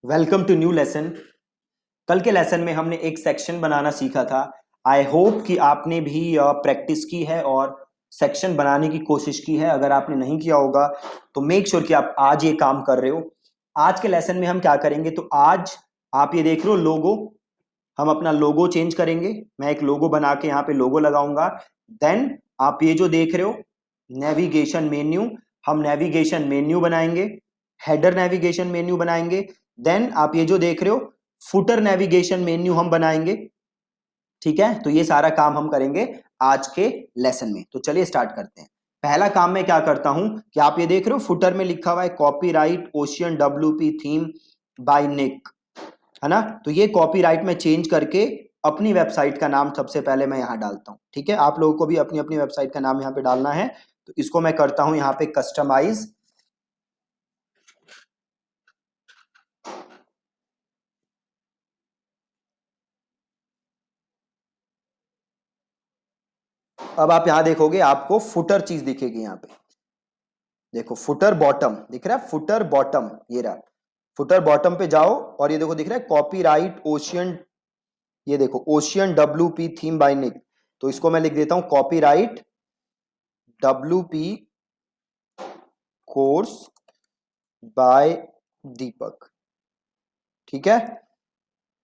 Welcome to new lesson. कल के lesson में हमने एक सेक्शन बनाना सीखा था। आई होप कि आपने भी प्रैक्टिस की है और सेक्शन बनाने की कोशिश की है। अगर आपने नहीं किया होगा तो मेक श्योर कि आप आज ये काम कर रहे हो। आज के लेसन में हम क्या करेंगे, तो आज आप ये देख रहे हो लोगो, हम अपना लोगो चेंज करेंगे। मैं एक लोगो बना के यहाँ पे लोगो लगाऊंगा। देन आप ये जो देख रहे हो नेविगेशन मेन्यू, हम नेविगेशन मेन्यू बनाएंगे, हेडर नेविगेशन मेन्यू बनाएंगे। देन आप ये जो देख रहे हो फुटर नेविगेशन मेन्यू हम बनाएंगे। ठीक है, तो ये सारा काम हम करेंगे आज के लेसन में। तो चलिए स्टार्ट करते हैं। पहला काम मैं क्या करता हूं कि आप ये देख रहे हो फुटर में लिखा हुआ है copyright ocean WP theme by Nick, है ना। तो ये कॉपीराइट में चेंज करके अपनी वेबसाइट का नाम सबसे पहले मैं यहां डालता हूं। ठीक है, आप लोगों को भी अपनी अपनी वेबसाइट का नाम यहां पे डालना है। तो इसको मैं करता हूं यहां पे कस्टमाइज। अब आप यहां देखोगे आपको फुटर चीज दिखेगी यहां पे। देखो फुटर बॉटम दिख रहा है, फुटर बॉटम ये रहा। फुटर बॉटम पे जाओ और ये देखो दिख रहा है कॉपीराइट ओशियन। ये देखो ocean W P theme by Nick. तो इसको मैं लिख देता हूं copyright W P course by Deepak. ठीक है,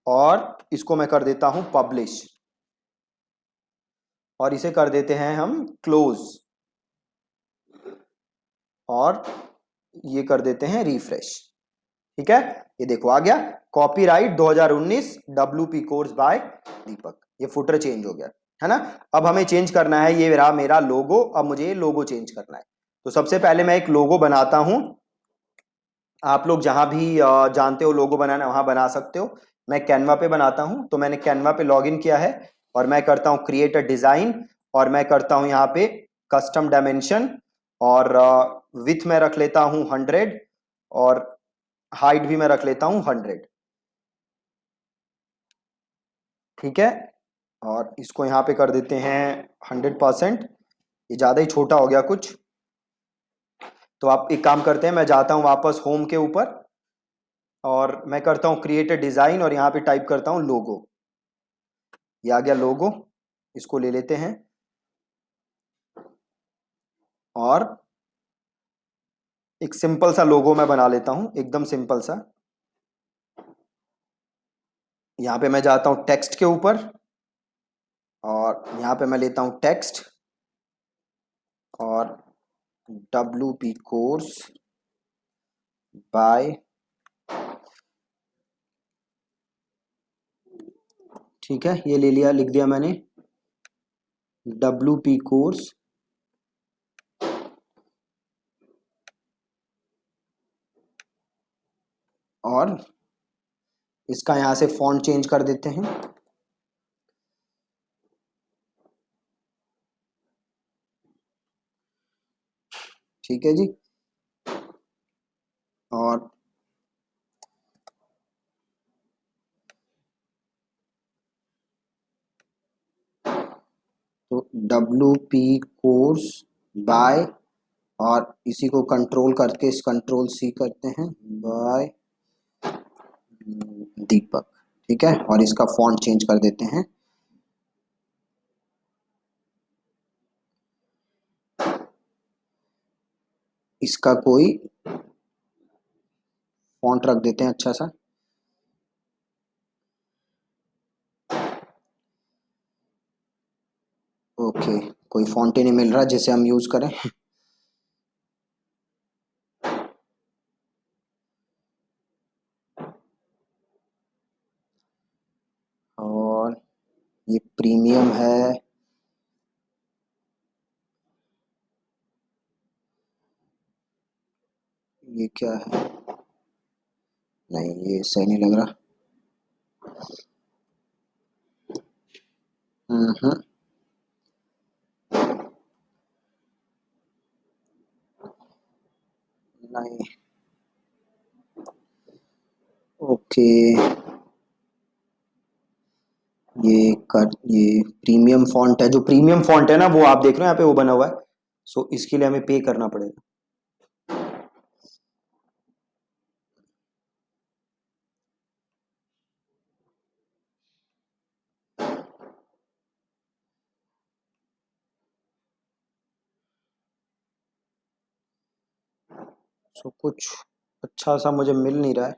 और इसको मैं कर देता हूं पब्लिश और इसे कर देते हैं हम क्लोज और ये कर देते हैं रिफ्रेश। ठीक है, ये देखो आ गया कॉपीराइट 2019 डब्ल्यूपी कोर्स बाय दीपक। ये फुटर चेंज हो गया, है ना। अब हमें चेंज करना है, ये रहा मेरा लोगो। अब मुझे ये लोगो चेंज करना है। तो सबसे पहले मैं एक लोगो बनाता हूं। आप लोग जहां भी जानते हो लोगो बनाना वहां बना सकते हो। मैं कैनवा पे बनाता हूं, तो मैंने कैनवा पे लॉग इन किया है और मैं करता हूं क्रिएट अ डिजाइन और मैं करता हूं यहाँ पे कस्टम डायमेंशन और विथ में रख लेता हूं 100 और हाइट भी मैं रख लेता हूं 100। ठीक है, और इसको यहाँ पे कर देते हैं 100%। ये ज़्यादा ही छोटा हो गया कुछ। तो आप एक काम करते हैं, मैं जाता हूँ वापस होम के ऊपर और मैं करता हूँ क्रिएट डिज़ाइन और यहाँ पे टाइप करता हूँ लोगो। ये आ गया लोगो, इसको ले लेते हैं और एक सिंपल सा लोगो मैं बना लेता हूँ, एकदम सिंपल सा। यहाँ पे मैं जाता हूँ टेक्स्ट के ऊपर और यहाँ पे मैं लेता हूँ टेक्स्ट और डब्ल्यू पी कोर्स बाय। ठीक है, ये ले लिया, लिख दिया मैंने डब्ल्यू पी कोर्स और इसका यहाँ से फॉन्ट चेंज कर देते हैं। ठीक है जी, और तो डब्ल्यू पी कोर्स बाय और इसी को कंट्रोल करके इस कंट्रोल सी करते हैं बाय दीपक। ठीक है, और इसका फॉन्ट चेंज कर देते हैं। इसका कोई फॉन्ट रख देते हैं अच्छा सा। ओके, कोई फॉन्ट ही नहीं मिल रहा जिसे हम यूज करें। और ये प्रीमियम है। ये क्या है, नहीं ये सही नहीं लग रहा। हम्म, नहीं। ओके, ये प्रीमियम फॉन्ट है। जो प्रीमियम फॉन्ट है ना वो आप देख रहे हो यहाँ पे वो बना हुआ है। सो इसके लिए हमें पे करना पड़ेगा। सो कुछ अच्छा सा मुझे मिल नहीं रहा है,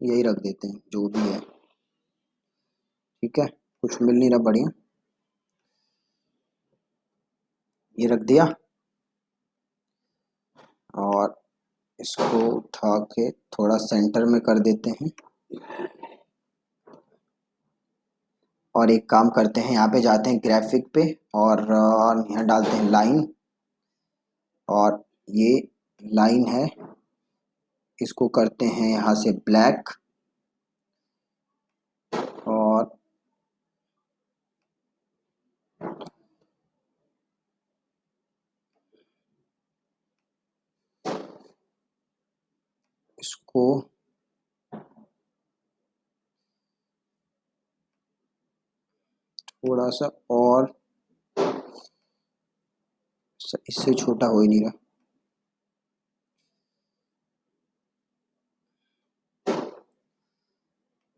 यही रख देते हैं जो भी है। ठीक है, कुछ मिल नहीं रहा बढ़िया, ये रख दिया। और इसको उठा के थोड़ा सेंटर में कर देते हैं। और एक काम करते हैं, यहाँ पे जाते हैं ग्राफिक पे और यहाँ डालते हैं लाइन। और ये लाइन है, इसको करते हैं यहाँ से ब्लैक। और इसको थोड़ा सा और, इससे छोटा हो ही नहीं रहा।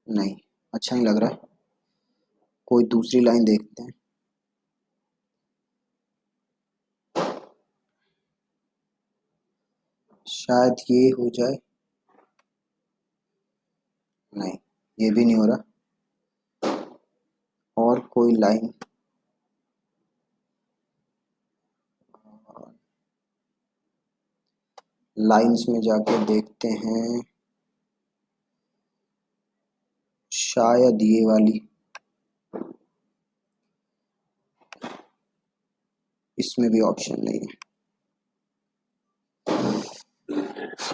नहीं, अच्छा नहीं लग रहा है, कोई दूसरी लाइन देखते हैं। शायद ये हो जाए। नहीं, ये भी नहीं हो रहा। और कोई लाइन, लाइंस में जाके देखते हैं, शायद ये वाली, इसमें भी ऑप्शन नहीं है,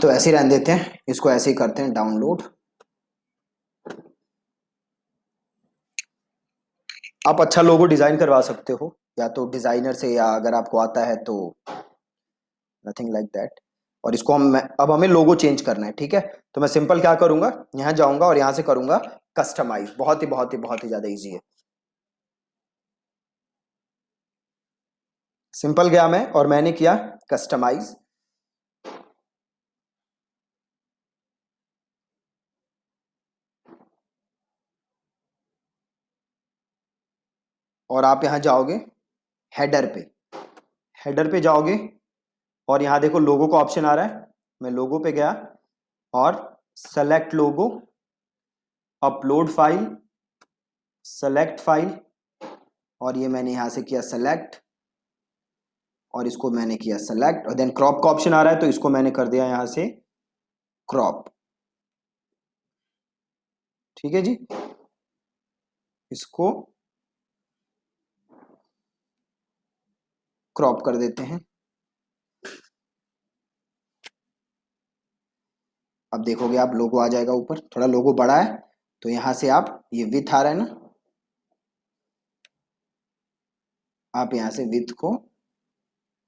तो ऐसे ही रहने देते हैं। इसको ऐसे ही करते हैं डाउनलोड। आप अच्छा लोगो डिजाइन करवा सकते हो, या तो डिजाइनर से, या अगर आपको आता है तो नथिंग लाइक दैट। और इसको अब हमें लोगो चेंज करना है। ठीक है, तो मैं सिंपल क्या करूंगा, यहाँ जाऊंगा और यहाँ से करूंगा कस्टमाइज। बहुत ही ज्यादा इजी है। सिंपल गया मैं और मैंने किया कस्टमाइज। और आप यहाँ जाओगे हेडर पे, हेडर पे जाओगे और यहाँ देखो लोगो का ऑप्शन आ रहा है। मैं लोगो पे गया और सेलेक्ट लोगो, अपलोड फाइल, सेलेक्ट फाइल, और ये मैंने यहाँ से किया सेलेक्ट, और इसको मैंने किया सेलेक्ट, और देन क्रॉप का ऑप्शन आ रहा है तो इसको मैंने कर दिया यहाँ से क्रॉप। ठीक है जी, इसको क्रॉप कर देते हैं। अब देखोगे आप लोगो आ जाएगा ऊपर, थोड़ा लोगो बड़ा है तो यहाँ से आप, ये विथ आ रहा है ना, आप यहाँ से विथ को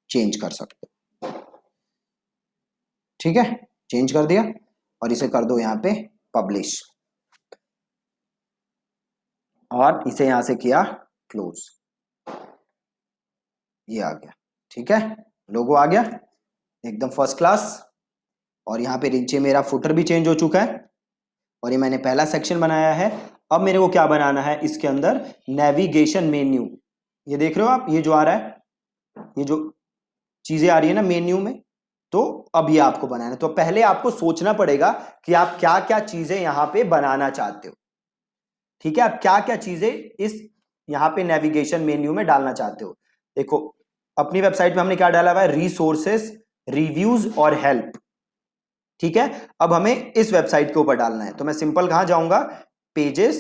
चेंज कर सकते हो। ठीक है, चेंज कर दिया और इसे कर दो यहाँ पे पब्लिश, और इसे यहाँ से किया क्लोज, ये आ गया। ठीक है, लोगो आ गया एकदम फर्स्ट क्लास। और यहाँ पे नीचे मेरा फुटर भी चेंज हो चुका है, और ये मैंने पहला सेक्शन बनाया है। अब मेरे को क्या बनाना है इसके अंदर, नेविगेशन मेन्यू। ये देख रहे हो आप, ये जो आ रहा है, ये जो चीजें आ रही है ना मेन्यू में, तो अब ये आपको बनाना है। तो पहले आपको सोचना पड़ेगा कि आप क्या क्या चीजें यहां पे बनाना चाहते हो। ठीक है, आप क्या क्या चीजें इस यहां पे नेविगेशन मेन्यू में डालना चाहते हो। देखो, अपनी वेबसाइट में हमने क्या डाला हुआ है, रिसोर्सेस, रिव्यूज और हेल्प। ठीक है, अब हमें इस वेबसाइट के ऊपर डालना है, तो मैं सिंपल कहां जाऊंगा, पेजेस,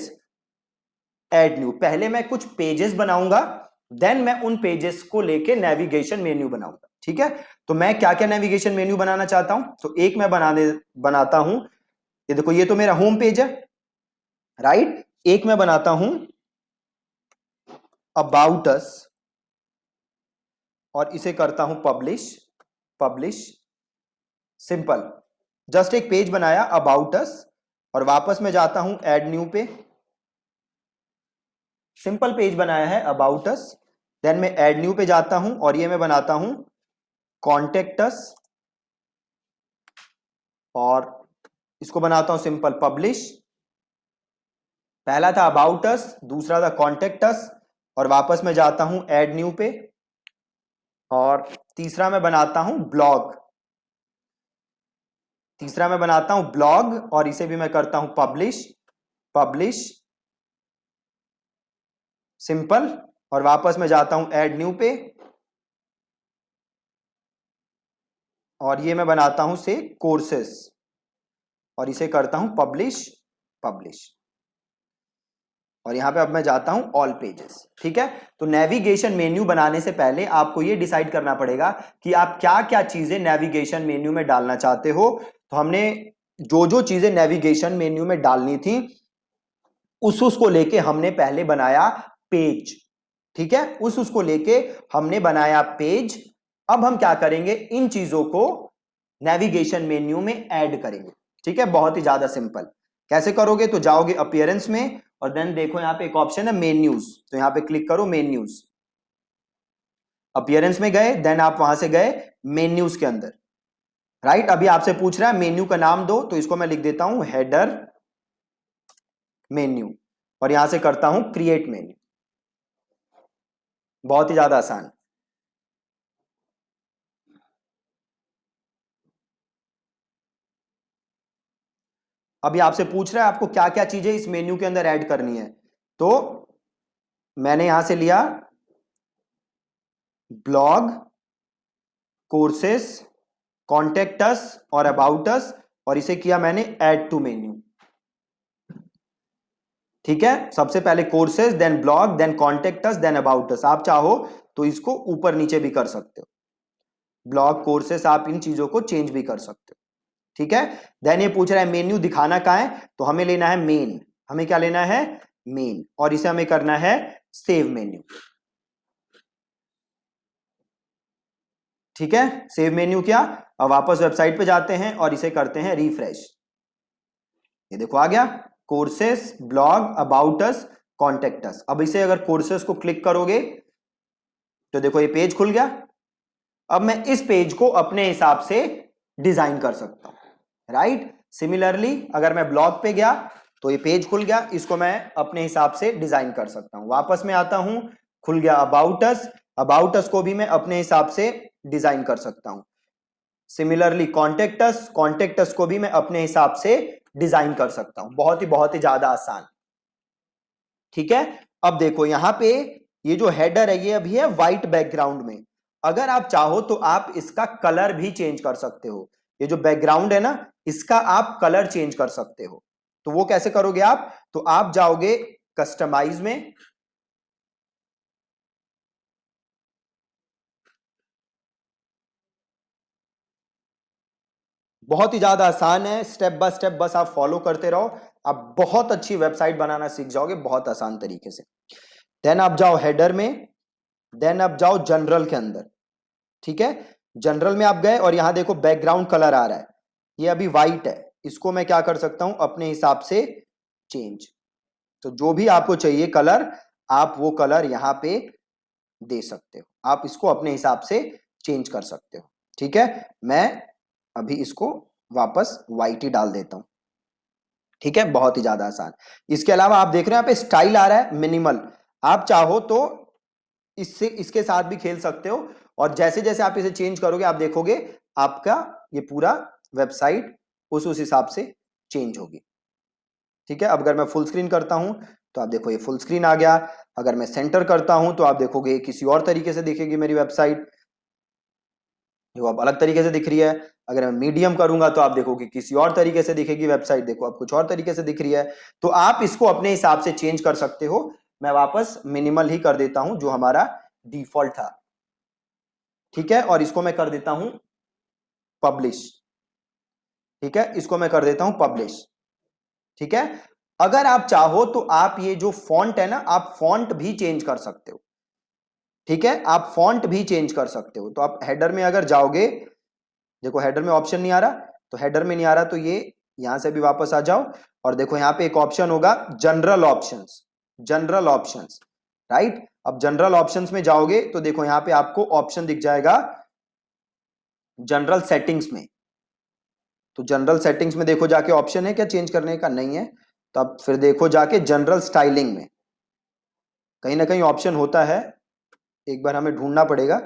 ऐड न्यू। पहले मैं कुछ पेजेस बनाऊंगा, देन मैं उन पेजेस को लेके नेविगेशन मेन्यू बनाऊंगा। ठीक है, तो मैं क्या क्या नेविगेशन मेन्यू बनाना चाहता हूं, तो एक मैं बनाता हूं, ये देखो, ये तो मेरा होम पेज है, राइट। एक मैं बनाता हूं अबाउट अस, और इसे करता हूं पब्लिश, पब्लिश, सिंपल। जस्ट एक पेज बनाया अबाउट अस, और वापस मैं जाता हूं ऐड न्यू पे, सिंपल पेज बनाया है अबाउट अस। देन मैं ऐड न्यू पे जाता हूं और ये मैं बनाता हूं कॉन्टेक्ट अस, और इसको बनाता हूं सिंपल पब्लिश। पहला था अबाउट अस, दूसरा था कॉन्टेक्ट अस, और वापस मैं जाता हूं ऐड न्यू पे, और तीसरा मैं बनाता हूं ब्लॉग। तीसरा मैं बनाता हूं ब्लॉग और इसे भी मैं करता हूं पब्लिश, पब्लिश सिंपल, और वापस मैं जाता हूं ऐड न्यू पे, और ये मैं बनाता हूं से कोर्सेस और इसे करता हूं पब्लिश, पब्लिश, और यहां पे अब मैं जाता हूं ऑल पेजेस। ठीक है, तो नेविगेशन मेन्यू बनाने से पहले आपको ये डिसाइड करना पड़ेगा कि आप क्या क्या चीजें नेविगेशन मेन्यू में डालना चाहते हो। तो हमने जो जो चीजें नेविगेशन मेन्यू में डालनी थी उसको लेके हमने पहले बनाया पेज। ठीक है, उसको लेके हमने बनाया पेज। अब हम क्या करेंगे, इन चीजों को नेविगेशन मेन्यू में ऐड करेंगे। ठीक है, बहुत ही ज्यादा सिंपल। कैसे करोगे, तो जाओगे अपीयरेंस में और देन देखो यहां पे एक ऑप्शन है मेन्यूज, तो यहां पे क्लिक करो मेन्यूज। अपीयरेंस में गए, देन आप वहां से गए मेन्यूज के अंदर। राइट, अभी आपसे पूछ रहा है मेन्यू का नाम दो, तो इसको मैं लिख देता हूं हेडर मेन्यू, और यहां से करता हूं क्रिएट मेन्यू। बहुत ही ज्यादा आसान। अभी आपसे पूछ रहा है आपको क्या क्या चीजें इस मेन्यू के अंदर ऐड करनी है, तो मैंने यहां से लिया ब्लॉग, कोर्सेस, कॉन्टेक्ट अस और अबाउट अस, और इसे किया मैंने ऐड टू मेन्यू। ठीक है, सबसे पहले courses, then blog, then contact us, then about us. आप चाहो तो इसको ऊपर नीचे भी कर सकते हो, ब्लॉग कोर्सेस, आप इन चीजों को चेंज भी कर सकते हो। ठीक है, देन ये पूछ रहा है मेन्यू दिखाना कहां है, तो हमें लेना है मेन। हमें क्या लेना है, मेन, और इसे हमें करना है सेव मेन्यू। ठीक है, सेव मेन्यू किया। अब वापस वेबसाइट पे जाते हैं और इसे करते हैं रिफ्रेश। ये देखो आ गया, courses, blog, about us, contact us. अब इसे अगर कोर्सेस को क्लिक करोगे तो देखो ये पेज खुल गया। अब मैं इस पेज को अपने हिसाब से डिजाइन कर सकता हूं। राइट, सिमिलरली अगर मैं ब्लॉग पे गया तो ये पेज खुल गया, इसको मैं अपने हिसाब से डिजाइन कर सकता हूं। वापस में आता हूं, खुल गया अबाउट अस, अबाउट अस को भी मैं अपने हिसाब से डिजाइन कर सकता हूं। Similarly contact us, contact us को भी मैं अपने हिसाब से डिजाइन कर सकता हूं। बहुत ही ज्यादा आसान। ठीक है, अब देखो यहां पे ये जो हेडर है ये अभी है व्हाइट बैकग्राउंड में। अगर आप चाहो तो आप इसका कलर भी चेंज कर सकते हो। ये जो बैकग्राउंड है ना, इसका आप कलर चेंज कर सकते हो। तो वो कैसे करोगे आप, तो आप जाओगे कस्टमाइज में, बहुत ही ज्यादा आसान है, स्टेप बाय स्टेप बस आप फॉलो करते रहो, आप बहुत अच्छी वेबसाइट बनाना सीख जाओगे बहुत आसान तरीके से। देन आप जाओ हेडर में, देन आप जाओ जनरल के अंदर। ठीक है, जनरल में आप गए और यहां देखो बैकग्राउंड कलर आ रहा है, ये अभी व्हाइट है, इसको मैं क्या कर सकता हूं अपने हिसाब से चेंज। तो जो भी आपको चाहिए कलर, आप वो कलर यहां पे दे सकते हो, आप इसको अपने हिसाब से चेंज कर सकते हो। ठीक है, मैं अभी इसको वापस व्हाइट ही डाल देता हूं। ठीक है, बहुत ही ज्यादा आसान। इसके अलावा आप देख रहे हैं यहाँ पे स्टाइल आ रहा है मिनिमल, आप चाहो तो इससे इसके साथ भी खेल सकते हो, और जैसे जैसे आप इसे चेंज करोगे आप देखोगे आपका ये पूरा वेबसाइट उस हिसाब से चेंज होगी। ठीक है, अब अगर मैं फुल स्क्रीन करता हूं तो आप देखो ये फुल स्क्रीन आ गया। अगर मैं सेंटर करता हूं तो आप देखोगे किसी और तरीके से दिखेगी मेरी वेबसाइट, जो अब अलग तरीके से दिख रही है। अगर मैं मीडियम करूंगा तो आप देखोगे किसी और तरीके से दिखेगी वेबसाइट, देखो अब कुछ और तरीके से दिख रही है। तो आप इसको अपने हिसाब से चेंज कर सकते हो। मैं वापस मिनिमल ही कर देता हूं जो हमारा डिफॉल्ट था। ठीक है, और इसको मैं कर देता हूं पब्लिश। ठीक है, इसको मैं कर देता हूं पब्लिश। ठीक है, अगर आप चाहो तो आप ये जो फॉन्ट है ना, आप फॉन्ट भी चेंज कर सकते हो। ठीक है, आप फॉन्ट भी चेंज कर सकते हो। तो आप हेडर में अगर जाओगे, देखो हेडर में ऑप्शन नहीं आ रहा, तो हेडर में नहीं आ रहा तो ये यहां से भी वापस आ जाओ, और देखो यहां पे एक ऑप्शन होगा general options, general options. Right, अब जनरल ऑप्शंस में जाओगे तो देखो यहां पे आपको ऑप्शन दिख जाएगा जनरल सेटिंग्स में। तो जनरल सेटिंग्स में देखो जाके ऑप्शन है क्या चेंज करने का, नहीं है। तो अब फिर देखो जाके जनरल स्टाइलिंग में, कहीं ना कहीं ऑप्शन होता है, एक बार हमें ढूंढना पड़ेगा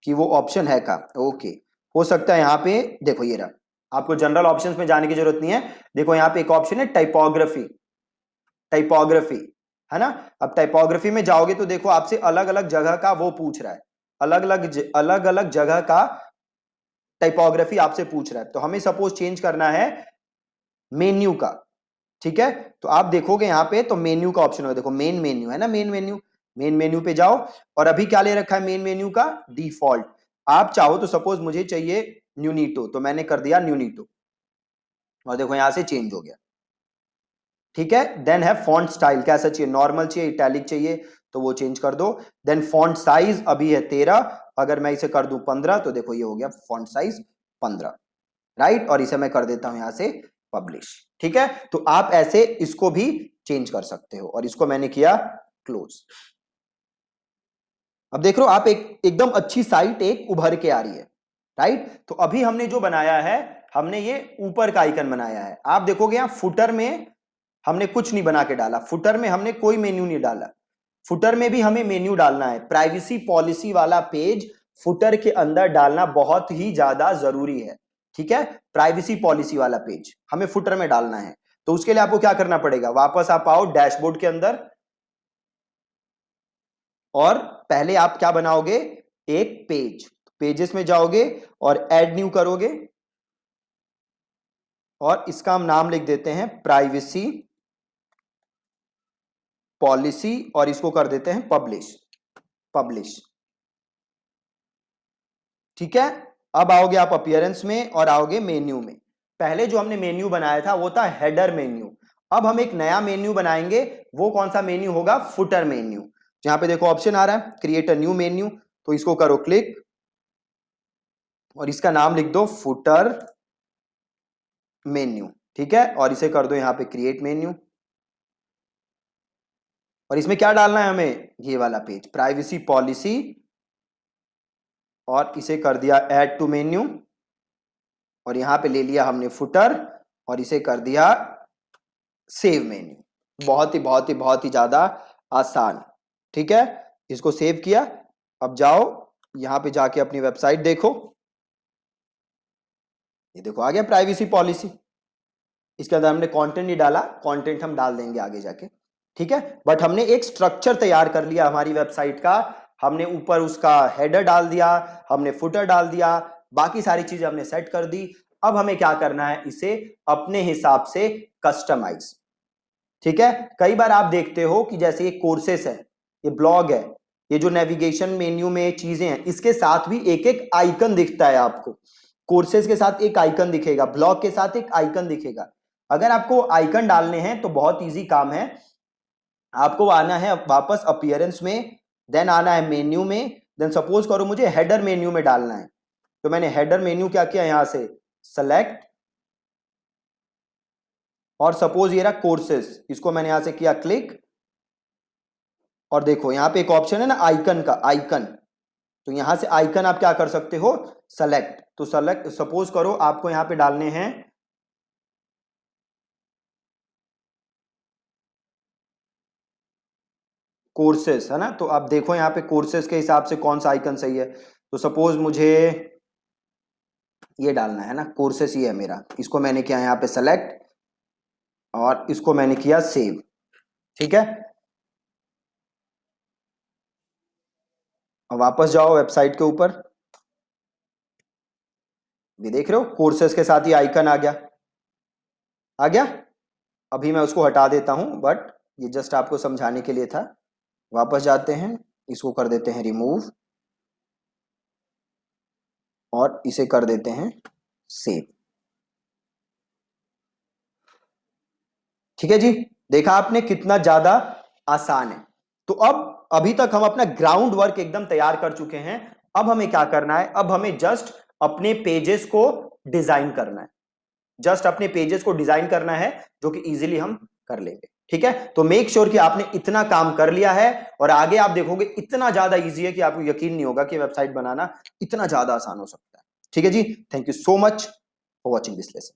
कि वो ऑप्शन है का। ओके, हो सकता है यहाँ पे देखो ये रहा, आपको जनरल ऑप्शंस में जाने की जरूरत नहीं है। देखो यहाँ पे एक ऑप्शन है टाइपोग्राफी, टाइपोग्राफी है ना। अब टाइपोग्राफी में जाओगे तो देखो आपसे अलग अलग जगह का वो पूछ रहा है, अलग अलग जगह का टाइपोग्राफी आपसे पूछ रहा है। तो हमें सपोज चेंज करना है मेन्यू का, ठीक है। तो आप देखोगे यहाँ पे तो मेन्यू का ऑप्शन होगा, देखो मेन मेन्यू है ना, मेन मेन्यू, मेन मेन्यू पे जाओ और अभी क्या ले रखा है मेन मेन्यू का, डिफॉल्ट। आप चाहो तो सपोज मुझे चाहिए न्यूनीटो, तो मैंने कर दिया न्यूनीटो और देखो यहां से चेंज हो गया, ठीक है। देन है फॉन्ट स्टाइल, कैसा चाहिए, नॉर्मल चाहिए, इटैलिक चाहिए, तो वो चेंज कर दो। देन फॉन्ट साइज अभी है 13, अगर मैं इसे कर दूं 15 तो देखो ये हो गया फॉन्ट साइज 15, राइट। और इसे मैं कर देता हूं यहां से पब्लिश, ठीक है। तो आप ऐसे इसको भी चेंज कर सकते हो और इसको मैंने किया क्लोज। अब देख रहे हो आप एकदम अच्छी साइट एक उभर के आ रही है, राइट। तो अभी हमने जो बनाया है, हमने ये ऊपर का आइकन बनाया है। आप देखोगे यहां फुटर में हमने कुछ नहीं बना के डाला, फुटर में हमने कोई मेन्यू नहीं डाला। फुटर में भी हमें मेन्यू डालना है, प्राइवेसी पॉलिसी वाला पेज फुटर के अंदर डालना बहुत ही ज्यादा जरूरी है, ठीक है। प्राइवेसी पॉलिसी वाला पेज हमें फुटर में डालना है। तो उसके लिए आपको क्या करना पड़ेगा, वापस आप आओ डैशबोर्ड के अंदर और पहले आप क्या बनाओगे, एक पेज, पेजेस में जाओगे और ऐड न्यू करोगे और इसका हम नाम लिख देते हैं प्राइवेसी पॉलिसी और इसको कर देते हैं पब्लिश, पब्लिश, ठीक है। अब आओगे आप अपीयरेंस में और आओगे मेन्यू में। पहले जो हमने मेन्यू बनाया था वो था हेडर मेन्यू, अब हम एक नया मेन्यू बनाएंगे। वो कौन सा मेन्यू होगा, फुटर मेन्यू। जहां पे देखो ऑप्शन आ रहा है क्रिएट अ न्यू मेन्यू, तो इसको करो क्लिक और इसका नाम लिख दो फुटर मेन्यू, ठीक है। और इसे कर दो यहां पे क्रिएट मेन्यू और इसमें क्या डालना है हमें, ये वाला पेज प्राइवेसी पॉलिसी और इसे कर दिया ऐड टू मेन्यू और यहां पे ले लिया हमने फुटर और इसे कर दिया सेव मेन्यू। बहुत ही ज्यादा आसान, ठीक है। इसको सेव किया। अब जाओ यहां पे जाके अपनी वेबसाइट देखो, ये देखो आ गया प्राइवेसी पॉलिसी। इसके अंदर हमने कंटेंट नहीं डाला, कंटेंट हम डाल देंगे आगे जाके, ठीक है। बट हमने एक स्ट्रक्चर तैयार कर लिया हमारी वेबसाइट का, हमने ऊपर उसका हेडर डाल दिया, हमने फुटर डाल दिया, बाकी सारी चीजें हमने सेट कर दी। अब हमें क्या करना है, इसे अपने हिसाब से कस्टमाइज, ठीक है। कई बार आप देखते हो कि जैसे ये कोर्सेस है, ये ब्लॉग है, ये जो नेविगेशन मेन्यू में चीजें हैं, इसके साथ भी एक एक आइकन दिखता है आपको। कोर्सेज के साथ एक आइकन दिखेगा, ब्लॉग के साथ एक आइकन दिखेगा। अगर आपको आइकन डालने हैं तो बहुत इजी काम है, आपको आना है वापस अपीयरेंस में, देन आना है मेन्यू में, देन सपोज करो मुझे हेडर मेन्यू में डालना है, तो मैंने हेडर मेन्यू क्या किया, यहां से सेलेक्ट और सपोज ये रहा कोर्सेज, इसको मैंने यहां से किया क्लिक और देखो यहां पे एक ऑप्शन है ना आइकन का, आइकन, तो यहां से आइकन आप क्या कर सकते हो, सेलेक्ट। तो सेलेक्ट सपोज करो आपको यहां पे डालने हैं कोर्सेस, है ना। तो आप देखो यहां पे कोर्सेस के हिसाब से कौन सा आइकन सही है। तो सपोज मुझे ये डालना है ना, कोर्सेस ये है मेरा, इसको मैंने किया यहां पे सेलेक्ट और इसको मैंने किया सेव, ठीक है। अब वापस जाओ वेबसाइट के ऊपर, ये देख रहे हो कोर्सेस के साथ ही आइकन आ गया, आ गया। अभी मैं उसको हटा देता हूं, बट ये जस्ट आपको समझाने के लिए था। वापस जाते हैं, इसको कर देते हैं रिमूव और इसे कर देते हैं सेव, ठीक है जी। देखा आपने कितना ज्यादा आसान है। तो अब अभी तक हम अपना ग्राउंड वर्क एकदम तैयार कर चुके हैं। अब हमें क्या करना है, अब हमें जस्ट अपने पेजेस को डिजाइन करना है, जस्ट अपने पेजेस को डिजाइन करना है, जो कि इजीली हम कर लेंगे, ठीक है। तो मेक श्योर कि आपने इतना काम कर लिया है और आगे आप देखोगे इतना ज्यादा इजी है कि आपको यकीन नहीं होगा कि वेबसाइट बनाना इतना ज्यादा आसान हो सकता है, ठीक है जी। Thank you so much for watching this lesson.